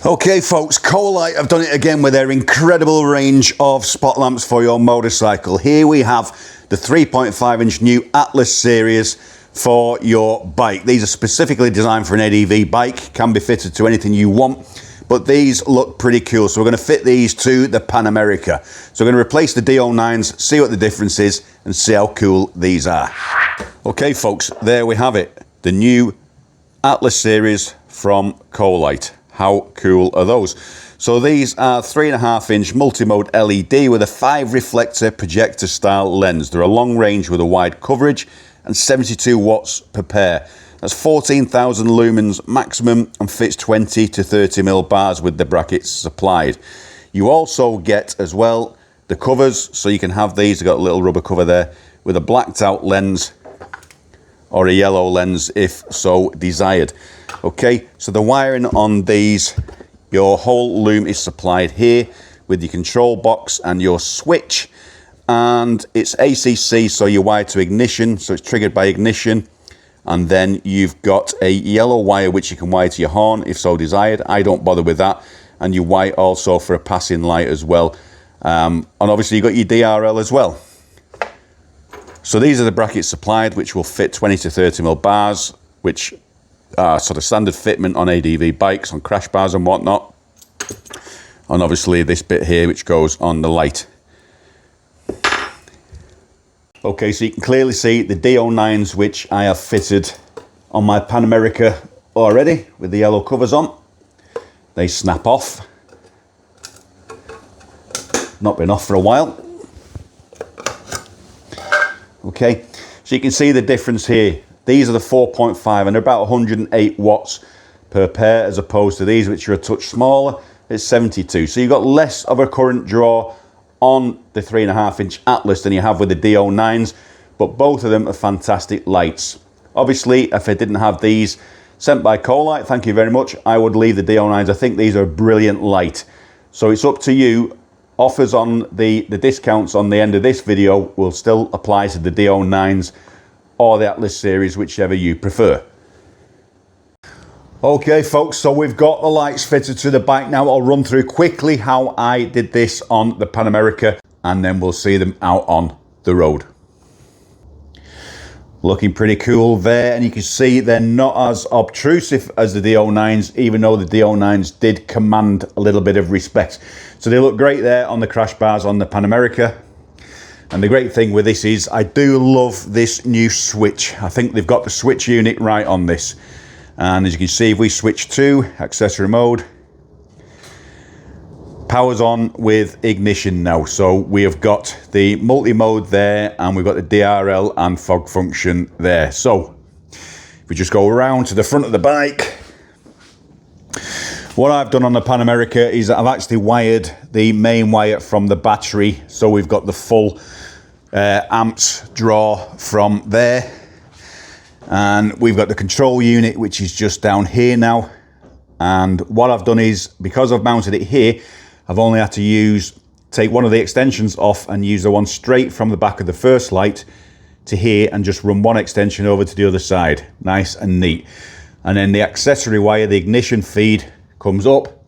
Okay folks, Colight have done it again with their incredible range of spot lamps for your motorcycle. Here we have the 3.5 inch new Atlas series for your bike. These are specifically designed for an ADV bike, can be fitted to anything you want, but these look pretty cool. So we're going to fit these to the Pan America. So we're going to replace the D09s, see what the difference is and see how cool these are. Okay folks, there we have it. The new Atlas series from Colight. How cool are those? So these are 3.5 inch multi-mode LED with a 5 reflector projector style lens. They're a long range with a wide coverage and 72 watts per pair. That's 14,000 lumens maximum and fits 20 to 30 mil bars with the brackets supplied. You also get as well the covers, so you can have these. They've got a little rubber cover there with a blacked out lens or a yellow lens if so desired. Okay, so the wiring on these, your whole loom is supplied here with your control box and your switch, and it's ACC, so you wire to ignition, so it's triggered by ignition, and then you've got a yellow wire which you can wire to your horn if so desired. I don't bother with that, and you wire also for a passing light as well, and obviously you've got your DRL as well. So these are the brackets supplied, which will fit 20 to 30 mil bars, which are sort of standard fitment on ADV bikes, on crash bars and whatnot. And obviously this bit here, which goes on the light. Okay, so you can clearly see the D09s, which I have fitted on my Pan America already with the yellow covers on. They snap off. Not been off for a while. Okay, so you can see the difference here. These are the 4.5 and they're about 108 watts per pair, as opposed to these, which are a touch smaller. It's 72. So you've got less of a current draw on the 3.5 inch Atlas than you have with the D09s, but both of them are fantastic lights. Obviously, if I didn't have these sent by Colight, thank you very much, I would leave the D09s. I think these are a brilliant light. So it's up to you. Offers on the discounts on the end of this video will still apply to the D09s or the Atlas series, whichever you prefer. Okay folks, so we've got the lights fitted to the bike now. I'll run through quickly how I did this on the Pan America and then we'll see them out on the road. Looking pretty cool there, and you can see they're not as obtrusive as the D09s, even though the D09s did command a little bit of respect. So they look great there on the crash bars on the Pan America. And the great thing with this is I do love this new switch. I think they've got the switch unit right on this. And as you can see, if we switch to accessory mode, power's on with ignition now. So we have got the multi-mode there, and we've got the DRL and fog function there. So if we just go around to the front of the bike, what I've done on the Pan America is I've actually wired the main wire from the battery, so we've got the full amps draw from there, and we've got the control unit, which is just down here now. And what I've done is, because I've mounted it here, I've only had to take one of the extensions off and use the one straight from the back of the first light to here, and just run one extension over to the other side. Nice and neat. And then the accessory wire, the ignition feed, comes up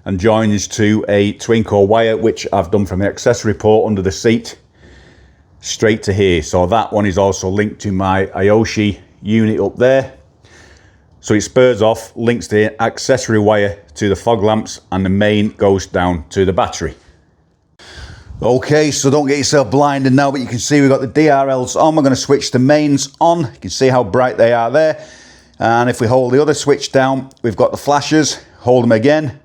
and joins to a twin core wire, which I've done from the accessory port under the seat straight to here. So that one is also linked to my AUXILLIARY unit up there. So it spurs off, links the accessory wire to the fog lamps, and the main goes down to the battery. Okay, so don't get yourself blinded now, but you can see we've got the DRLs on. We're going to switch the mains on. You can see how bright they are there. And if we hold the other switch down, we've got the flashers. Hold them again.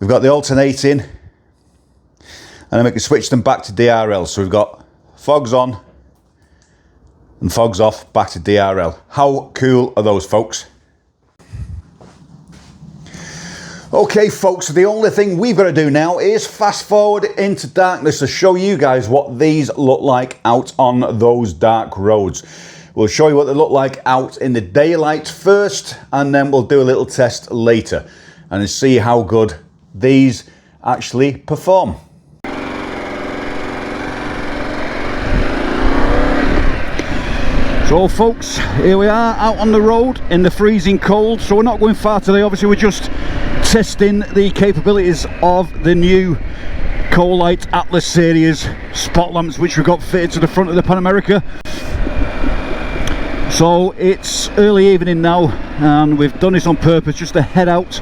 We've got the alternating. And then we can switch them back to DRL. So we've got fogs on and fogs off, back to DRL. How cool are those, folks? Okay folks, so the only thing we've got to do now is fast forward into darkness to show you guys what these look like out on those dark roads. We'll show you what they look like out in the daylight first, and then we'll do a little test later and see how good these actually perform. So folks, here we are out on the road in the freezing cold. So we're not going far today, obviously we're just testing the capabilities of the new Colight Atlas series spot lamps, which we've got fitted to the front of the Pan America. So it's early evening now, and we've done this on purpose just to head out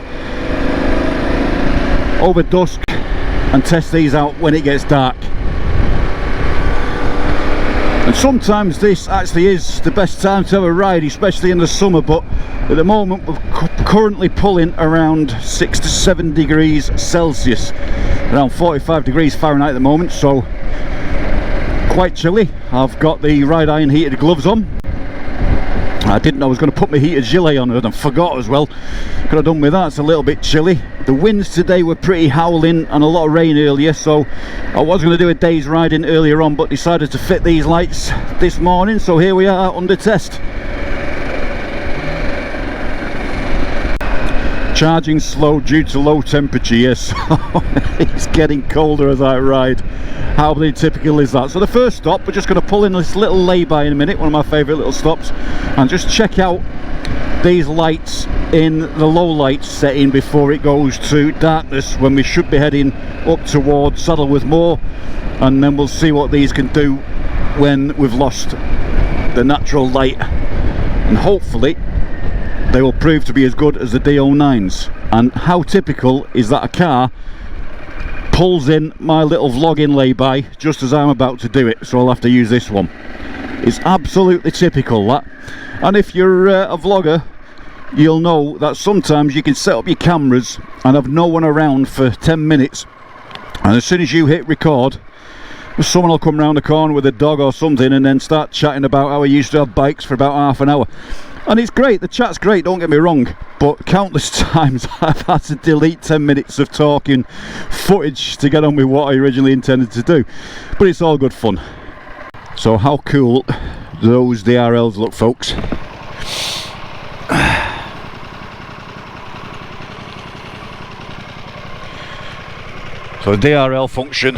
over dusk and test these out when it gets dark. And sometimes this actually is the best time to have a ride, especially in the summer, but at the moment we're currently pulling around 6 to 7 degrees Celsius, around 45 degrees Fahrenheit at the moment, so quite chilly. I've got the ride iron heated gloves on. I didn't know I was going to put my heated gilet on, and I forgot as well. Could have done with that. It's a little bit chilly. The winds today were pretty howling and a lot of rain earlier, so I was going to do a day's riding earlier on, but decided to fit these lights this morning, so here we are under test. Charging slow due to low temperature, yes. It's getting colder as I ride. How bloody typical is that? So the first stop, we're just going to pull in this little lay-by in a minute, one of my favourite little stops, and just check out these lights in the low light setting before it goes to darkness, when we should be heading up towards Saddleworth Moor, and then we'll see what these can do when we've lost the natural light, and hopefully they will prove to be as good as the D09s. And how typical is that a car pulls in my little vlogging lay-by just as I'm about to do it, so I'll have to use this one. It's absolutely typical, that. And if you're a vlogger, you'll know that sometimes you can set up your cameras and have no one around for 10 minutes, and as soon as you hit record, someone will come round the corner with a dog or something and then start chatting about how I used to have bikes for about half an hour. And it's great, the chat's great, don't get me wrong, but countless times I've had to delete 10 minutes of talking footage to get on with what I originally intended to do. But it's all good fun. So how cool those DRLs look, folks. So the DRL function,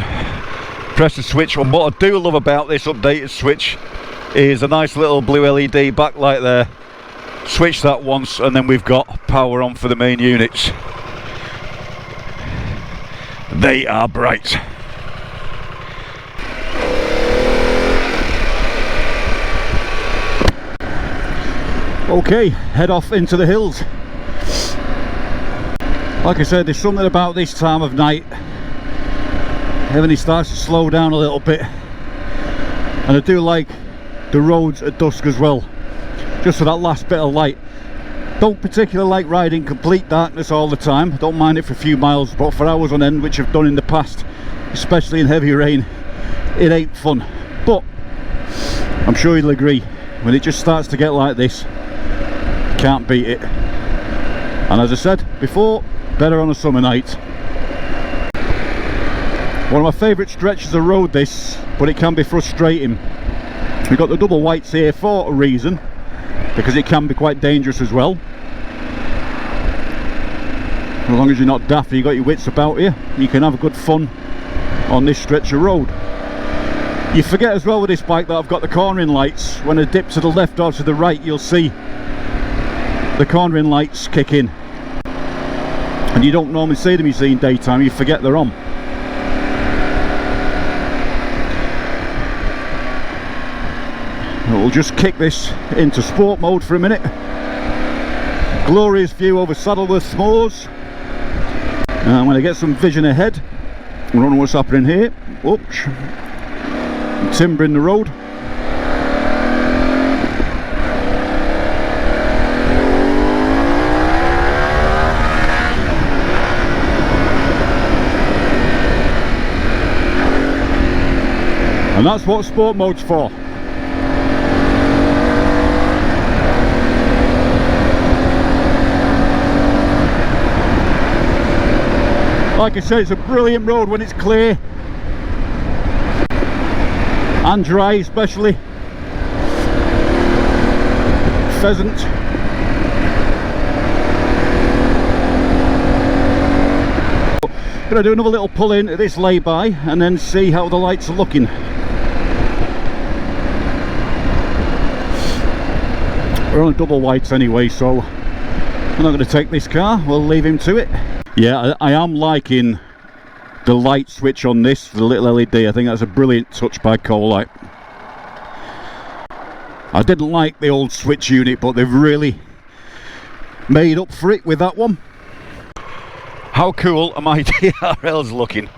press the switch on. What I do love about this updated switch is a nice little blue LED backlight there. Switch that once and then we've got power on for the main units. They are bright. Okay, head off into the hills. Like I said, there's something about this time of night, everything starts to slow down a little bit, and I do like the roads at dusk as well, just for that last bit of light. Don't particularly like riding complete darkness all the time, don't mind it for a few miles, but for hours on end, which I've done in the past, especially in heavy rain, it ain't fun. But I'm sure you'll agree, when it just starts to get like this, can't beat it. And as I said before, better on a summer night. One of my favourite stretches of road this, but it can be frustrating. We've got the double whites here for a reason, because it can be quite dangerous as well. As long as you're not daft, you've got your wits about you, you can have good fun on this stretch of road. You forget as well with this bike that I've got the cornering lights. When I dip to the left or to the right, you'll see the cornering lights kick in, and you don't normally see them, you see, in daytime. You forget they're on. We'll just kick this into sport mode for a minute. Glorious view over Saddleworth Moors, and when I get some vision ahead, I don't know what's happening here. Oops, timber in the road. And that's what sport mode's for. Like I said, it's a brilliant road when it's clear and dry, especially. Pheasant. Gonna do another little pull in at this lay-by and then see how the lights are looking. We're on a double whites anyway, so I'm not going to take this car, we'll leave him to it. Yeah, I am liking the light switch on this, the little LED. I think that's a brilliant touch by Colight. I didn't like the old switch unit, but they've really made up for it with that one. How cool are my DRLs looking?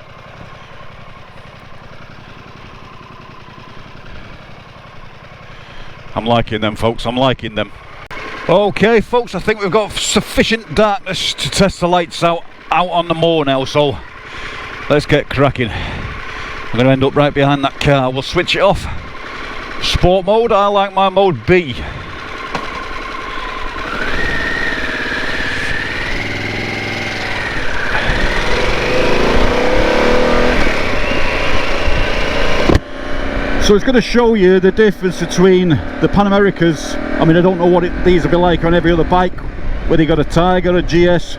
I'm liking them, folks, I'm liking them. Okay, folks, I think we've got sufficient darkness to test the lights out on the moor now, so let's get cracking. I'm going to end up right behind that car. We'll switch it off. Sport mode, I like my mode B. So it's going to show you the difference between the Pan Americas. I mean, I don't know what these will be like on every other bike, whether you got a Tiger, a GS,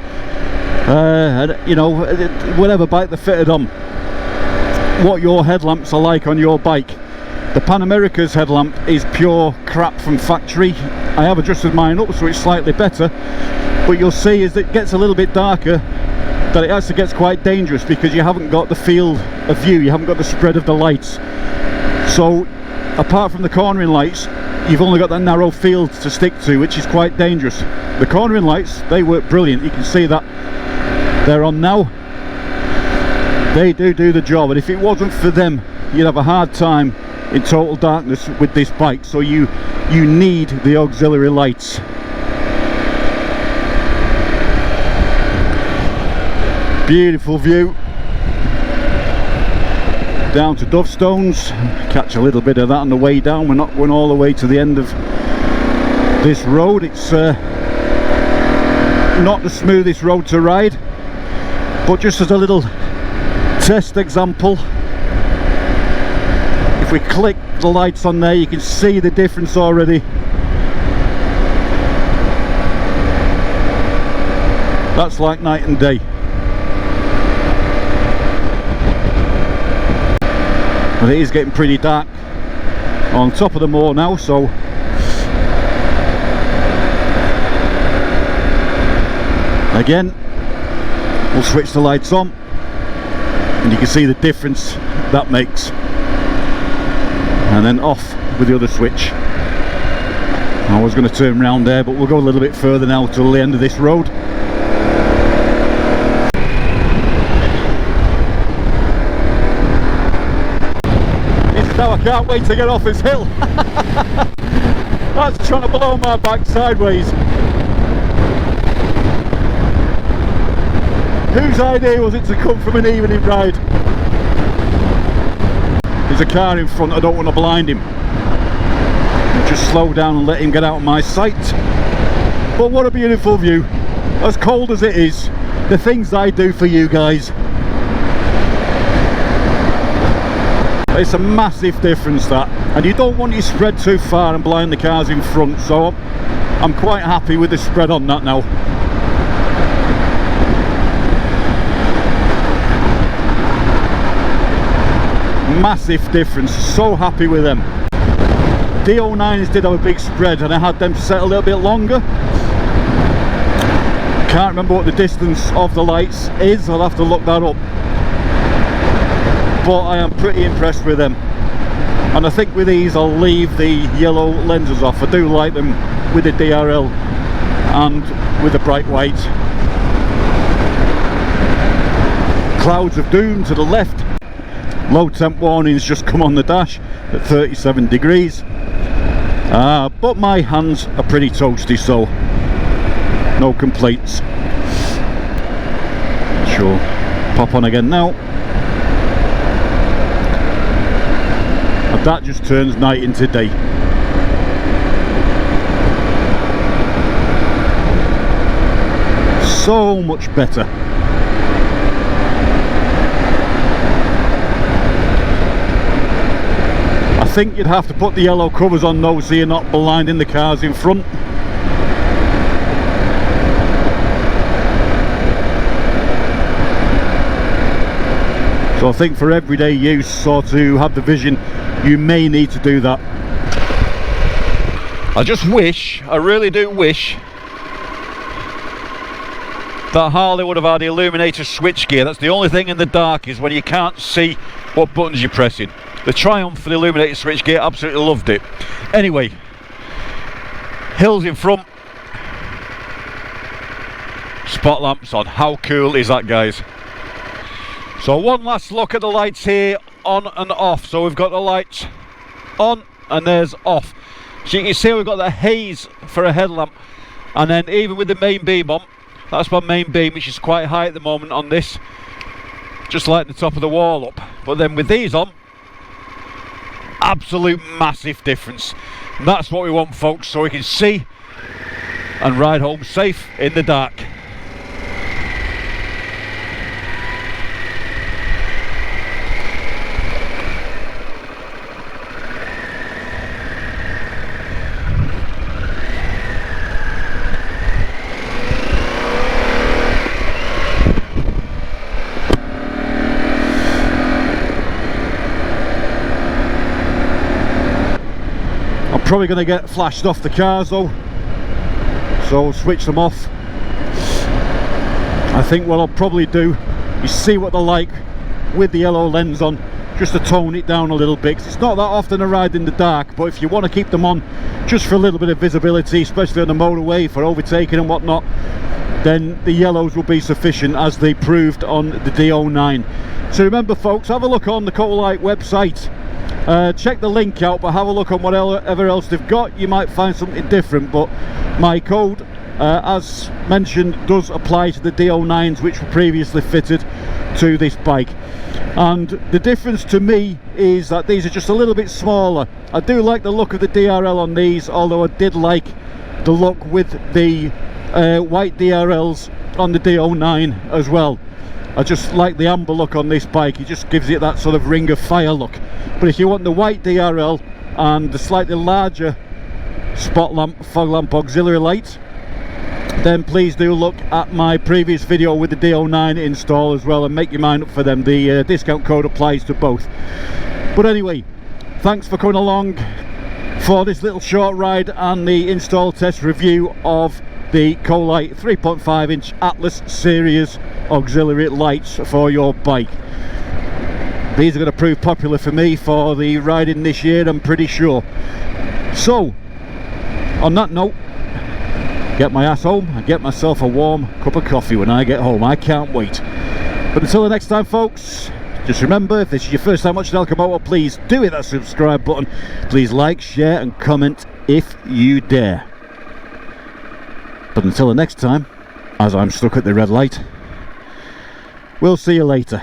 you know, whatever bike they're fitted on, what your headlamps are like on your bike. The Pan America's headlamp is pure crap from factory. I have adjusted mine up so it's slightly better, but you'll see as it gets a little bit darker that it actually gets quite dangerous because you haven't got the field of view, you haven't got the spread of the lights. So apart from the cornering lights, you've only got that narrow field to stick to, which is quite dangerous. The cornering lights, they work brilliant. You can see that they're on now. They do the job, and if it wasn't for them, you'd have a hard time in total darkness with this bike. So you need the auxiliary lights. Beautiful view down to Dovestones. Catch a little bit of that on the way down. We're not going all the way to the end of this road. It's not the smoothest road to ride, but just as a little test example, if we click the lights on there, you can see the difference already. That's like night and day. And it is getting pretty dark on top of the moor now, so again we'll switch the lights on and you can see the difference that makes, and then off with the other switch. I was going to turn around there, but we'll go a little bit further now till the end of this road. Now I can't wait to get off this hill. That's trying to blow my back sideways. Whose idea was it to come from an evening ride? There's a car in front, I don't want to blind him. I'll just slow down and let him get out of my sight. But what a beautiful view. As cold as it is, the things I do for you guys. It's a massive difference, that, and you don't want you spread too far and blind the cars in front, so I'm quite happy with the spread on that now. Massive difference, so happy with them. D09s did have a big spread and I had them set a little bit longer. Can't remember what the distance of the lights is, I'll have to look that up. But I am pretty impressed with them, and I think with these I'll leave the yellow lenses off. I do like them with the DRL and with the bright white. Clouds of doom to the left. Low temp warnings just come on the dash at 37 degrees. But my hands are pretty toasty, so no complaints. Sure, pop on again now. That just turns night into day. So much better. I think you'd have to put the yellow covers on those so you're not blinding the cars in front. So I think for everyday use or to have the vision, you may need to do that. I just wish, I really do wish, that Harley would have had the illuminator switch gear. That's the only thing in the dark, is when you can't see what buttons you're pressing. The Triumph for the illuminator switch gear, absolutely loved it. Anyway, hills in front, spot lamps on. How cool is that, guys? So one last look at the lights here, on and off. So we've got the lights on and there's off. So you can see we've got the haze for a headlamp, and then even with the main beam on, that's my main beam, which is quite high at the moment on this, just lighting the top of the wall up. But then with these on, absolute massive difference. And that's what we want, folks, so we can see and ride home safe in the dark. Probably going to get flashed off the cars though, so I'll switch them off. I think what I'll probably do is see what they're like with the yellow lens on, just to tone it down a little bit, 'cause it's not that often I ride in the dark, but if you want to keep them on just for a little bit of visibility, especially on the motorway for overtaking and whatnot, then the yellows will be sufficient, as they proved on the D09. So remember, folks, have a look on the Colight website. Check the link out, but have a look on whatever else they've got. You might find something different, but my code, as mentioned, does apply to the D09s which were previously fitted to this bike. And the difference to me is that these are just a little bit smaller. I do like the look of the DRL on these, although I did like the look with the white DRLs on the D09 as well. I just like the amber look on this bike. It just gives it that sort of Ring of Fire look. But if you want the white DRL and the slightly larger spot lamp, fog lamp auxiliary light, then please do look at my previous video with the D09 install as well, and make your mind up for them. The discount code applies to both. But anyway, thanks for coming along for this little short ride and the install test review of the Colight 3.5 inch Atlas series auxiliary lights for your bike. These are going to prove popular for me for the riding this year, I'm pretty sure. So on that note, get my ass home and get myself a warm cup of coffee when I get home. I can't wait. But until the next time, folks, just remember, if this is your first time watching ALCHEMOTO, please do hit that subscribe button. Please like, share and comment if you dare. But until the next time, as I'm stuck at the red light, we'll see you later.